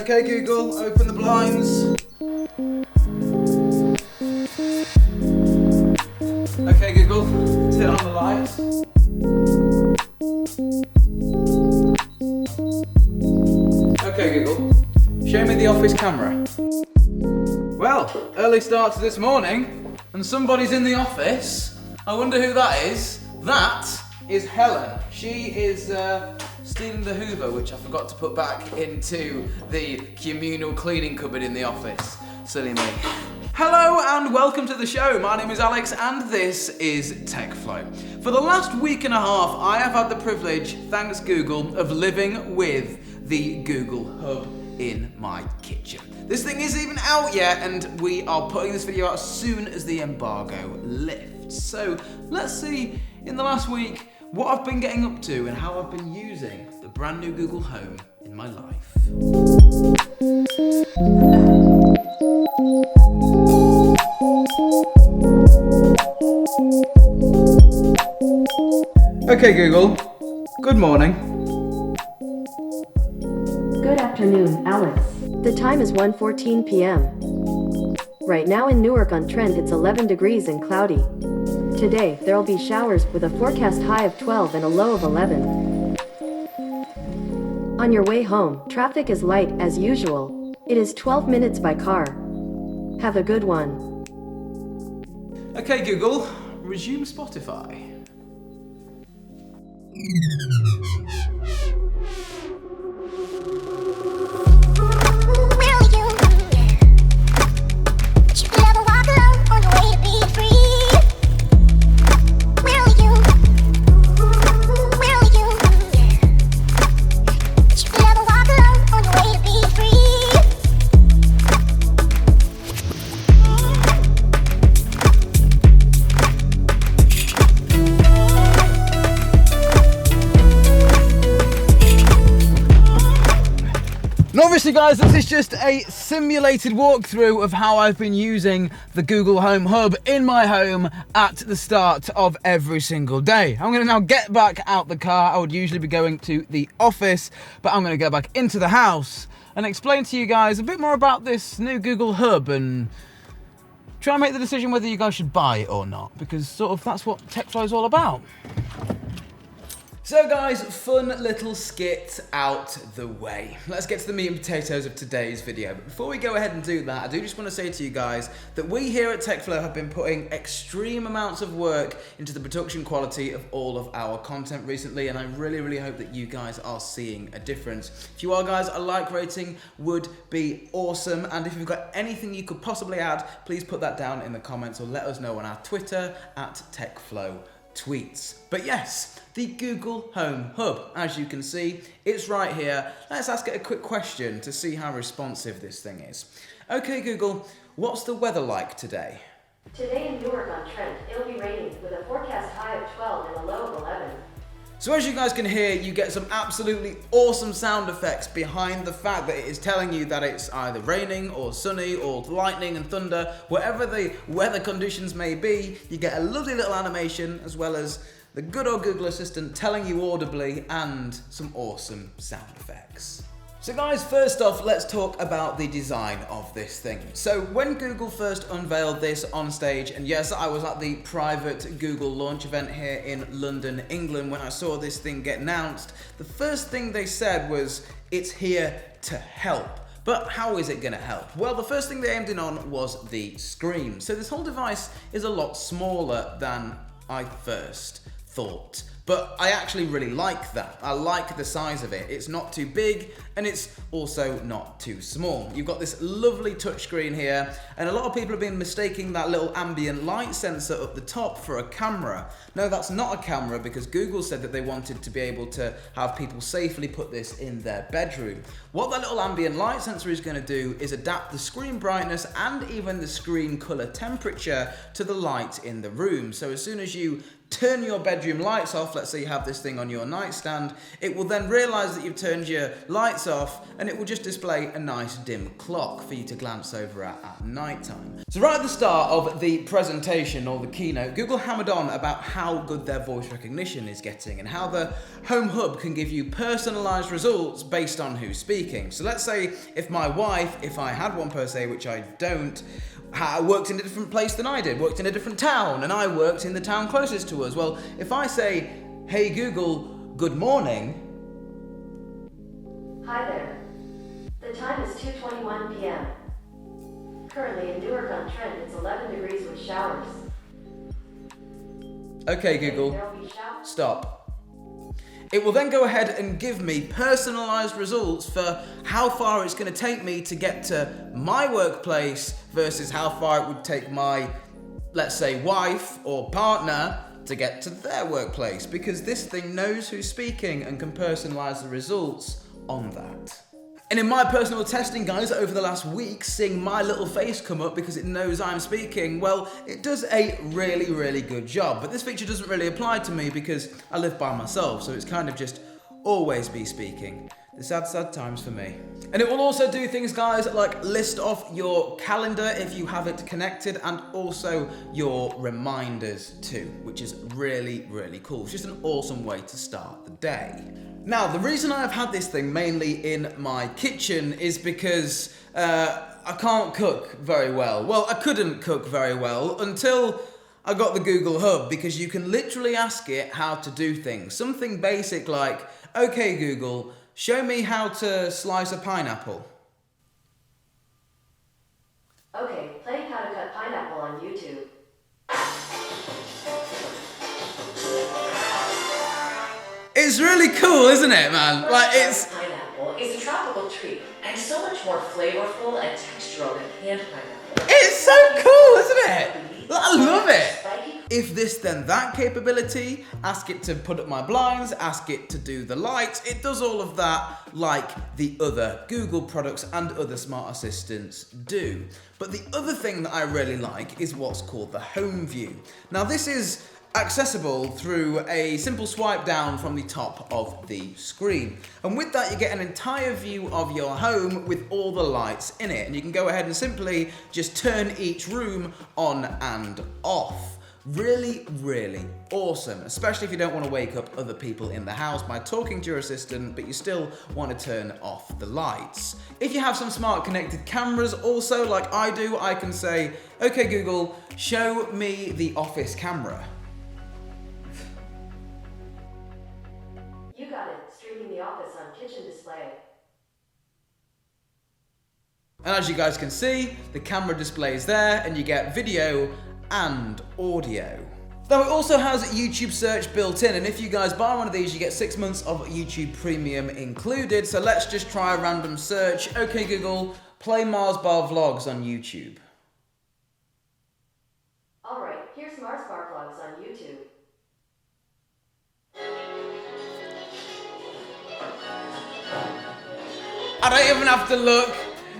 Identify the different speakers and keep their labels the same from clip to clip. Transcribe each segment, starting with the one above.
Speaker 1: Okay, Google, open the blinds. Okay, Google, turn on the lights. Okay, Google, show me the office camera. Well, early start to this morning, and somebody's in the office. I wonder who that is. That is Helen. She is stealing the Hoover, which I forgot to put back into the communal cleaning cupboard in the office. Silly me. Hello and welcome to the show. My name is Alex and this is TechFlow. For the last week and a half, I have had the privilege, thanks Google, of living with the Google Hub in my kitchen. This thing isn't even out yet and we are putting this video out as soon as the embargo lifts. So let's see in the last week what I've been getting up to and how I've been using the brand new Google Home in my life. Okay Google, good morning.
Speaker 2: Good afternoon, Alex. The time is 1:14 p.m. Right now in Newark-on-Trent it's 11 degrees and cloudy. Today, there'll be showers with a forecast high of 12 and a low of 11. On your way home, traffic is light as usual. It is 12 minutes by car. Have a good one.
Speaker 1: Okay Google, resume Spotify. And obviously guys, this is just a simulated walkthrough of how I've been using the Google Home Hub in my home at the start of every single day. I'm gonna now get back out the car. I would usually be going to the office, but I'm gonna go back into the house and explain to you guys a bit more about this new Google Hub and try and make the decision whether you guys should buy it or not, because sort of that's what TechFlow is all about. So guys, fun little skit out the way. Let's get to the meat and potatoes of today's video. But before we go ahead and do that, I do just want to say to you guys that we here at TechFlow have been putting extreme amounts of work into the production quality of all of our content recently, and I really hope that you guys are seeing a difference. If you are guys, a like rating would be awesome, and if you've got anything you could possibly add, please put that down in the comments or let us know on our Twitter at TechFlow tweets. But yes, the Google Home Hub, as you can see, it's right here. Let's ask it a quick question to see how responsive this thing is. Okay Google, what's the weather like today?
Speaker 2: Today in Newark-on-Trent, it'll be raining with a forecast high of 12 and a low of 11.
Speaker 1: So as you guys can hear, you get some absolutely awesome sound effects behind the fact that it is telling you that it's either raining or sunny or lightning and thunder. Whatever the weather conditions may be, you get a lovely little animation as well as the good old Google Assistant telling you audibly and some awesome sound effects. So guys, first off, let's talk about the design of this thing. So when Google first unveiled this on stage, and yes, I was at the private Google launch event here in London, England, when I saw this thing get announced, the first thing they said was, it's here to help. But how is it going to help? Well, the first thing they aimed in on was the screen. So this whole device is a lot smaller than I first thought. But I actually really like that. I like the size of it. It's not too big and it's also not too small. You've got this lovely touchscreen here, and a lot of people have been mistaking that little ambient light sensor up the top for a camera. No, that's not a camera, because Google said that they wanted to be able to have people safely put this in their bedroom. What that little ambient light sensor is going to do is adapt the screen brightness and even the screen color temperature to the light in the room. So as soon as you turn your bedroom lights off, let's say you have this thing on your nightstand, it will then realize that you've turned your lights lights off, and it will just display a nice dim clock for you to glance over at night time. So right at the start of the presentation or the keynote, Google hammered on about how good their voice recognition is getting and how the Home Hub can give you personalized results based on who's speaking. So let's say if my wife, if I had one per se, which I don't, worked in a different place than I did, worked in a different town, and I worked in the town closest to us. Well, if I say, "Hey Google, good morning."
Speaker 2: Hi there. The time is 2:21 p.m. Currently in Newark-on-Trent, it's 11 degrees with showers.
Speaker 1: Okay, Google, stop. It will then go ahead and give me personalized results for how far it's going to take me to get to my workplace versus how far it would take my, let's say, wife or partner to get to their workplace, because this thing knows who's speaking and can personalize the results on that. And in my personal testing, guys, over the last week, seeing my little face come up because it knows I'm speaking, well, it does a really, really good job. But this feature doesn't really apply to me because I live by myself, so it's kind of just always be speaking. The sad, sad times for me. And it will also do things, guys, like list off your calendar if you have it connected, and also your reminders too, which is really, really cool. It's just an awesome way to start the day. Now, the reason I've had this thing mainly in my kitchen is because I can't cook very well. Well, I couldn't cook very well until I got the Google Hub, because you can literally ask it how to do things. Something basic like, "Okay, Google, show me how to slice a pineapple."
Speaker 2: Okay, playing how to cut pineapple on YouTube.
Speaker 1: It's really cool, isn't it, man? Like, it's...
Speaker 3: Pineapple is a tropical treat and so much more flavorful and textural than canned pineapple.
Speaker 1: It's so cool, isn't it? I love it. If this then that capability, ask it to put up my blinds, ask it to do the lights, it does all of that like the other Google products and other smart assistants do. But the other thing that I really like is what's called the home view. Now this is accessible through a simple swipe down from the top of the screen. And with that, you get an entire view of your home with all the lights in it. And you can go ahead and simply just turn each room on and off. Really, really awesome, especially if you don't want to wake up other people in the house by talking to your assistant, but you still want to turn off the lights. If you have some smart connected cameras also, like I do, I can say, "Okay Google, show me the office camera."
Speaker 2: You got it, streaming The Office on kitchen display.
Speaker 1: And as you guys can see, the camera display is there and you get video and audio. Though it also has YouTube search built in, and if you guys buy one of these, you get 6 months of YouTube Premium included. So let's just try a random search. "Okay Google, play Mars Bar Vlogs on YouTube."
Speaker 2: Alright, here's Mars Bar Vlogs on YouTube.
Speaker 1: I don't even have to look,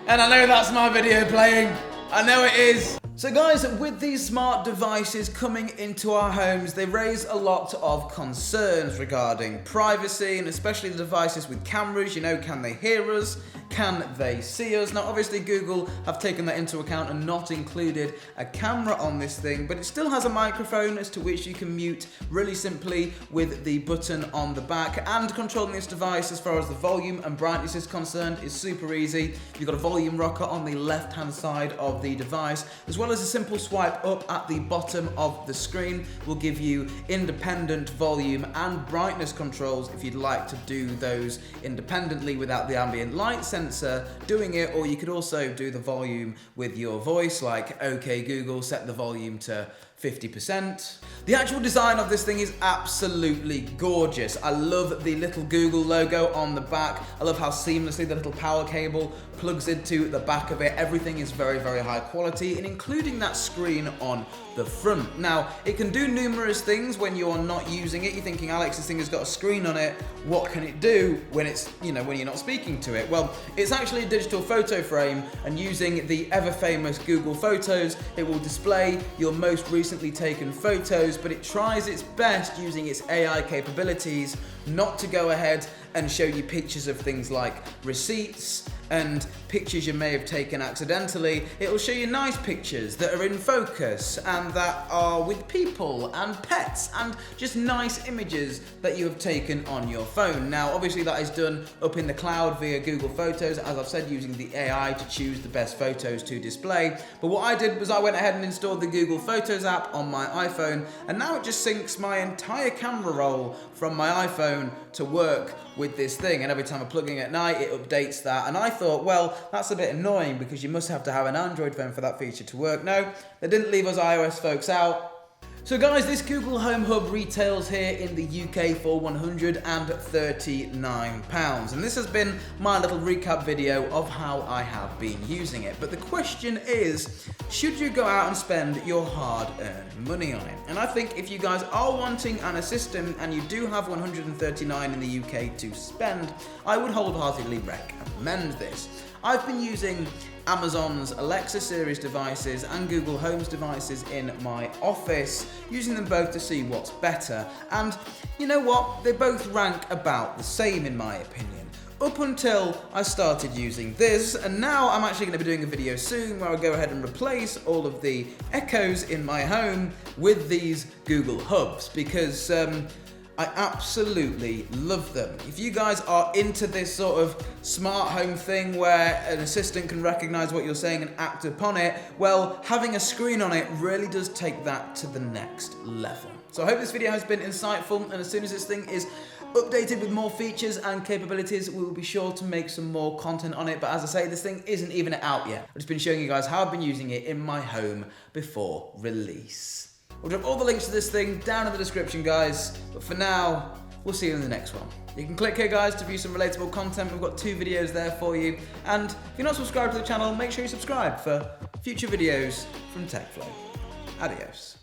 Speaker 1: and I know that's my video playing. I know it is. So guys, with these smart devices coming into our homes, they raise a lot of concerns regarding privacy, and especially the devices with cameras. You know, can they hear us? Can they see us? Now, obviously, Google have taken that into account and not included a camera on this thing, but it still has a microphone as to which you can mute really simply with the button on the back. And controlling this device as far as the volume and brightness is concerned is super easy. You've got a volume rocker on the left-hand side of the device, as well as a simple swipe up at the bottom of the screen will give you independent volume and brightness controls if you'd like to do those independently without the ambient light sensor doing it, or you could also do the volume with your voice, like, "Okay Google, set the volume to 50%. The actual design of this thing is absolutely gorgeous. I love the little Google logo on the back. I love how seamlessly the little power cable plugs into the back of it. Everything is very, very high quality, and including that screen on the front. Now, it can do numerous things when you're not using it. You're thinking, Alex, this thing has got a screen on it. What can it do when it's, when you're not speaking to it? Well, it's actually a digital photo frame, and using the ever famous Google Photos, it will display your most recent recently taken photos, but it tries its best using its AI capabilities not to go ahead and show you pictures of things like receipts and pictures you may have taken accidentally. It'll show you nice pictures that are in focus and that are with people and pets and just nice images that you have taken on your phone. Now, obviously that is done up in the cloud via Google Photos, as I've said, using the AI to choose the best photos to display. But what I did was I went ahead and installed the Google Photos app on my iPhone, and now it just syncs my entire camera roll from my iPhone to work with this thing, and every time I plug in at night it updates that. And I thought, well, that's a bit annoying because you must have to have an Android phone for that feature to work. No, they didn't leave us iOS folks out. So guys, this Google Home Hub retails here in the UK for £139, and this has been my little recap video of how I have been using it. But the question is, should you go out and spend your hard-earned money on it? And I think if you guys are wanting an assistant and you do have 139 in the UK to spend, I would wholeheartedly recommend this. I've been using Amazon's Alexa series devices and Google Home's devices in my office, using them both to see what's better. And you know what? They both rank about the same in my opinion. Up until I started using this, and now I'm actually going to be doing a video soon where I'll go ahead and replace all of the Echoes in my home with these Google Hubs, because I absolutely love them. If you guys are into this sort of smart home thing where an assistant can recognize what you're saying and act upon it, well, having a screen on it really does take that to the next level. So I hope this video has been insightful, and as soon as this thing is updated with more features and capabilities, we will be sure to make some more content on it. But as I say, this thing isn't even out yet. I've just been showing you guys how I've been using it in my home before release. We'll drop all the links to this thing down in the description, guys. But for now, we'll see you in the next one. You can click here, guys, to view some relatable content. We've got 2 videos there for you. And if you're not subscribed to the channel, make sure you subscribe for future videos from TechFlow. Adios.